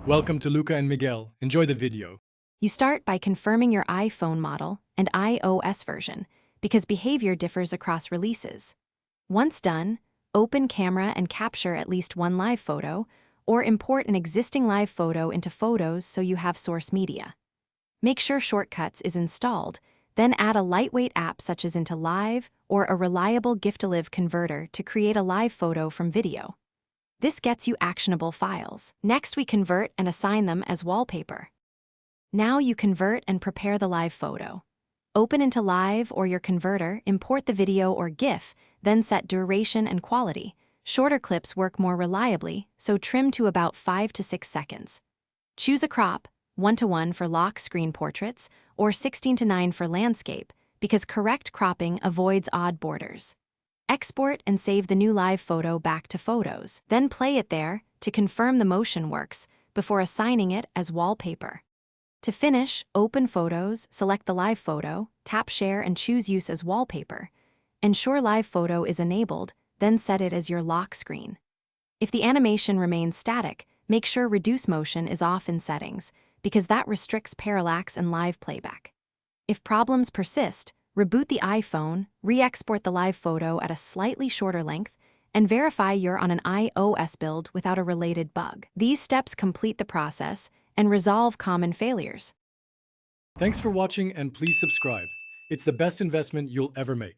Welcome to Luca and Miguel. Enjoy the video. You start by confirming your iPhone model and iOS version because behavior differs across releases. Once done, open camera and capture at least one live photo, or import an existing live photo into Photos so you have source media. Make sure Shortcuts is installed, then add a lightweight app such as into Live or a reliable GIF-to-Live converter to create a live photo from video. This gets you actionable files. Next, we convert and assign them as wallpaper. Now you convert and prepare the live photo. Open into Live or your converter, import the video or GIF, then set duration and quality. Shorter clips work more reliably, so trim to about 5 to 6 seconds. Choose a crop, 1:1 for lock screen portraits or 16:9 for landscape, because correct cropping avoids odd borders. Export and save the new live photo back to Photos, then play it there to confirm the motion works before assigning it as wallpaper. To finish, open Photos, select the live photo, tap Share and choose Use as wallpaper. Ensure live photo is enabled, then set it as your lock screen. If the animation remains static, make sure Reduce Motion is off in settings, because that restricts parallax and live playback. If problems persist, reboot the iPhone, re-export the live photo at a slightly shorter length, and verify you're on an iOS build without a related bug. These steps complete the process and resolve common failures. Thanks for watching and please subscribe. It's the best investment you'll ever make.